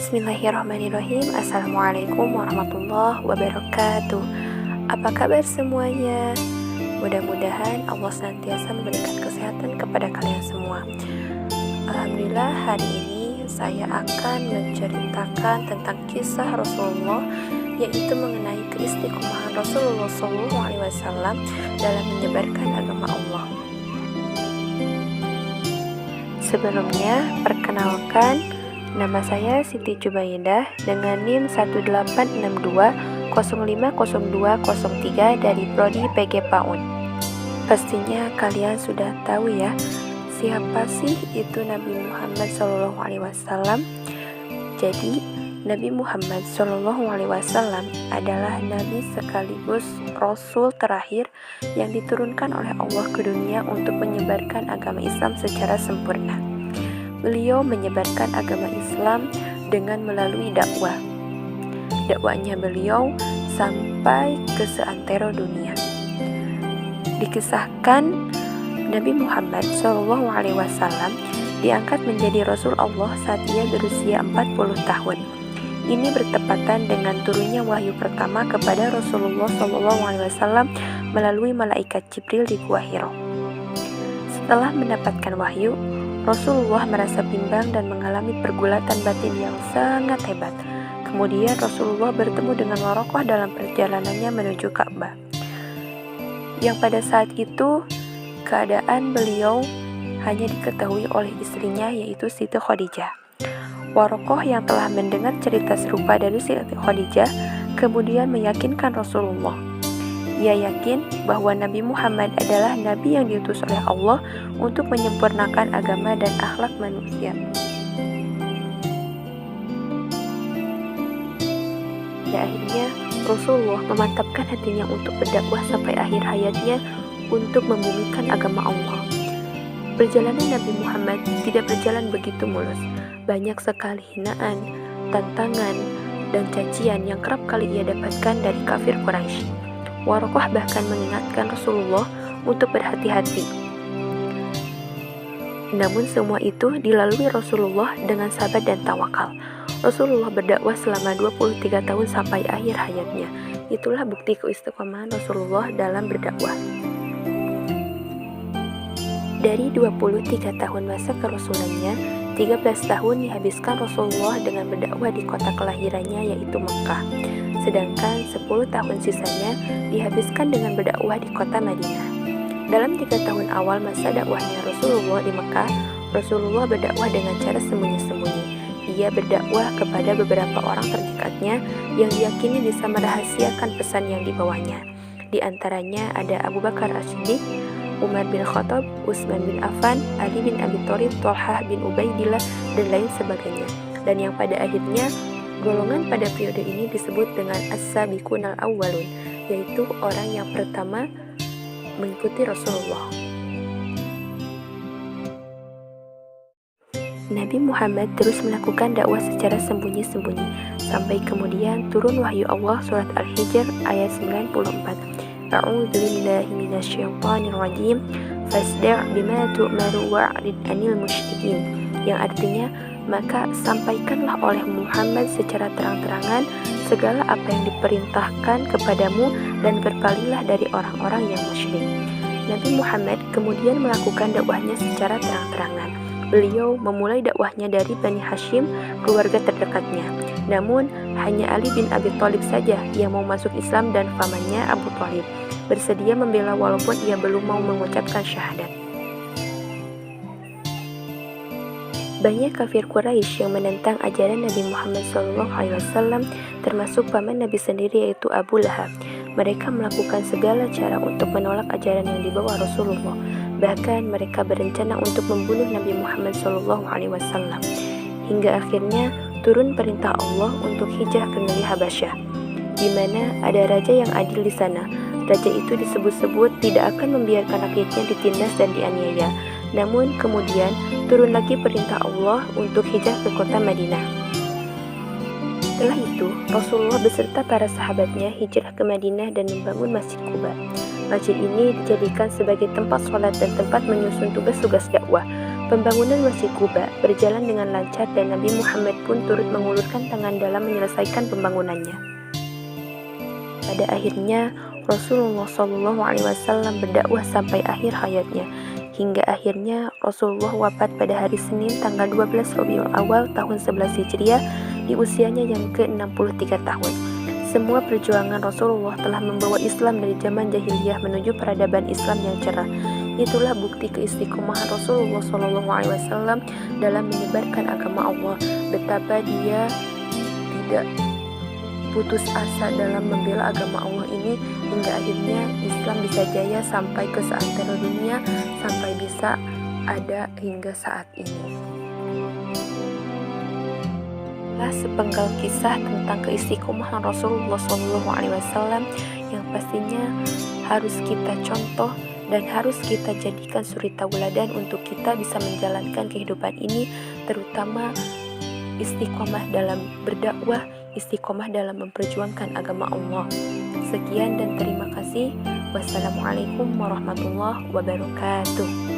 Bismillahirrahmanirrahim. Assalamualaikum warahmatullahi wabarakatuh. Apa kabar semuanya? Mudah-mudahan Allah senantiasa memberikan kesehatan kepada kalian semua. Alhamdulillah, hari ini saya akan menceritakan tentang kisah Rasulullah, yaitu mengenai keistiqomahan Rasulullah SAW dalam menyebarkan agama Allah. Sebelumnya, perkenalkan, nama saya Siti Jubaidah dengan NIM 1862050203 dari Prodi PG PAUD. Pastinya kalian sudah tahu ya, siapa sih itu Nabi Muhammad SAW? Jadi, Nabi Muhammad SAW adalah Nabi sekaligus Rasul terakhir yang diturunkan oleh Allah ke dunia untuk menyebarkan agama Islam secara sempurna. Beliau menyebarkan agama Islam dengan melalui dakwah. Dakwahnya beliau sampai ke seantero dunia. Dikisahkan Nabi Muhammad SAW diangkat menjadi Rasul Allah saat ia berusia 40 tahun. Ini bertepatan dengan turunnya wahyu pertama kepada Rasulullah SAW melalui malaikat Jibril di Gua Hiro. Setelah mendapatkan wahyu, Rasulullah merasa bimbang dan mengalami pergulatan batin yang sangat hebat. Kemudian Rasulullah bertemu dengan Warokoh dalam perjalanannya menuju Ka'bah, yang pada saat itu keadaan beliau hanya diketahui oleh istrinya, yaitu Siti Khadijah. Warokoh yang telah mendengar cerita serupa dari Siti Khadijah kemudian meyakinkan Rasulullah. Ia yakin bahwa Nabi Muhammad adalah Nabi yang diutus oleh Allah untuk menyempurnakan agama dan akhlak manusia. Pada akhirnya, Rasulullah memantapkan hatinya untuk berdakwah sampai akhir hayatnya untuk membumikan agama Allah. Perjalanan Nabi Muhammad tidak berjalan begitu mulus. Banyak sekali hinaan, tantangan, dan cacian yang kerap kali ia dapatkan dari kafir Quraisy. Warokoh bahkan mengingatkan Rasulullah untuk berhati-hati. Namun semua itu dilalui Rasulullah dengan sabar dan tawakal. Rasulullah berdakwah selama 23 tahun sampai akhir hayatnya. Itulah bukti keistiqomahan Rasulullah dalam berdakwah. Dari 23 tahun masa kerasulannya, 13 tahun dihabiskan Rasulullah dengan berdakwah di kota kelahirannya, yaitu Mekah. Sedangkan 10 tahun sisanya dihabiskan dengan berdakwah di kota Madinah. Dalam 3 tahun awal masa dakwahnya Rasulullah di Mekah, Rasulullah berdakwah dengan cara sembunyi-sembunyi. Ia berdakwah kepada beberapa orang terdekatnya yang diyakini bisa merahasiakan pesan yang dibawanya. Di antaranya ada Abu Bakar As-Siddiq, Umar bin Khattab, Utsman bin Affan, Ali bin Abi Thalib, Thalhah bin Ubaidillah, dan lain sebagainya. Dan yang pada akhirnya golongan pada periode ini disebut dengan As-Sabiqunal Awwalun, yaitu orang yang pertama mengikuti Rasulullah. Nabi Muhammad terus melakukan dakwah secara sembunyi-sembunyi sampai kemudian turun wahyu Allah surat Al-Hijr ayat 94. A'udzu billahi minasyaitonir rajim. Fasda' bima tu'maru wa'rid 'anil musyrikin, yang artinya, maka sampaikanlah oleh Muhammad secara terang-terangan segala apa yang diperintahkan kepadamu dan berpalinglah dari orang-orang yang musyrik. Nabi Muhammad kemudian melakukan dakwahnya secara terang-terangan. Beliau memulai dakwahnya dari Bani Hashim, keluarga terdekatnya. Namun, hanya Ali bin Abi Thalib saja yang mau masuk Islam dan pamannya Abu Thalib bersedia membela walaupun ia belum mau mengucapkan syahadat. Banyak kafir Quraisy yang menentang ajaran Nabi Muhammad SAW, termasuk paman Nabi sendiri, yaitu Abu Lahab. Mereka melakukan segala cara untuk menolak ajaran yang dibawa Rasulullah. Bahkan mereka berencana untuk membunuh Nabi Muhammad SAW. Hingga akhirnya turun perintah Allah untuk hijrah ke negeri Habasyah, di mana ada raja yang adil di sana. Raja itu disebut-sebut tidak akan membiarkan rakyatnya ditindas dan dianiaya. Namun kemudian turun lagi perintah Allah untuk hijrah ke kota Madinah. Setelah itu, Rasulullah beserta para sahabatnya hijrah ke Madinah dan membangun Masjid Quba. Masjid ini dijadikan sebagai tempat sholat dan tempat menyusun tugas-tugas dakwah. Pembangunan Masjid Quba berjalan dengan lancar dan Nabi Muhammad pun turut mengulurkan tangan dalam menyelesaikan pembangunannya. Pada akhirnya, Rasulullah SAW berdakwah sampai akhir hayatnya, hingga akhirnya Rasulullah wafat pada hari Senin tanggal 12 Rabiul Awal tahun 11 Hijriah di usianya yang ke-63 tahun. Semua perjuangan Rasulullah telah membawa Islam dari zaman jahiliyah menuju peradaban Islam yang cerah. Itulah bukti keistiqomahan Rasulullah SAW dalam menyebarkan agama Allah. Betapa dia tidak putus asa dalam membela agama Allah ini, hingga akhirnya Islam bisa jaya sampai ke seantero dunia, sampai bisa ada hingga saat ini. Sepenggal kisah tentang keistiqomahan Rasulullah SAW yang pastinya harus kita contoh dan harus kita jadikan suri tauladan untuk kita bisa menjalankan kehidupan ini, terutama istiqomah dalam berdakwah, istiqomah dalam memperjuangkan agama Allah. Sekian dan terima kasih. Wassalamualaikum warahmatullahi wabarakatuh.